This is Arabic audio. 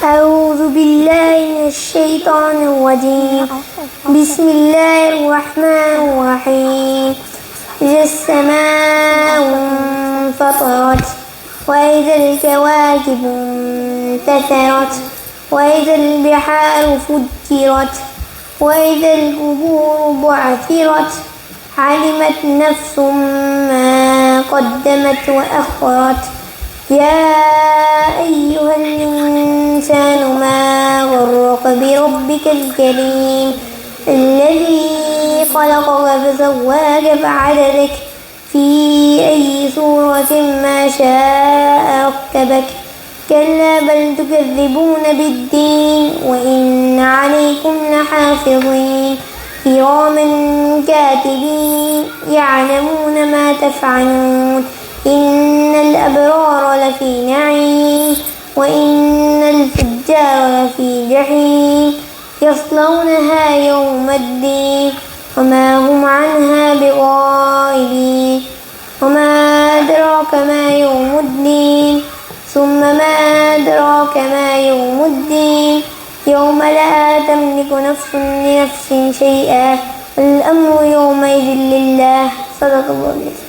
أعوذ بالله من الشيطان الرجيم. بسم الله الرحمن الرحيم. إذا السماء انفطرت وإذا الكواكب انتثرت وإذا البحار فجرت وإذا القبور بعثرت علمت نفس ما قدمت وأخرت. يا أيها الإنسان ما غرك بربك الكريم الذي خلقك فسواك فعدلك في أي صورة ما شاء ركبك. كلا بل تكذبون بالدين وإن عليكم لحافظين كراما كاتبين يعلمون ما تفعلون. إن الأبرار لفي نعيم وإن الفجار لفي جحيم يصلونها يوم الدين وما هم عنها بغائبين. وما أدراك ما يوم الدين ثم ما أدراك ما يوم الدين يوم لا تملك نفس لنفس شيئا والأمر يومئذ لله. صدق الله.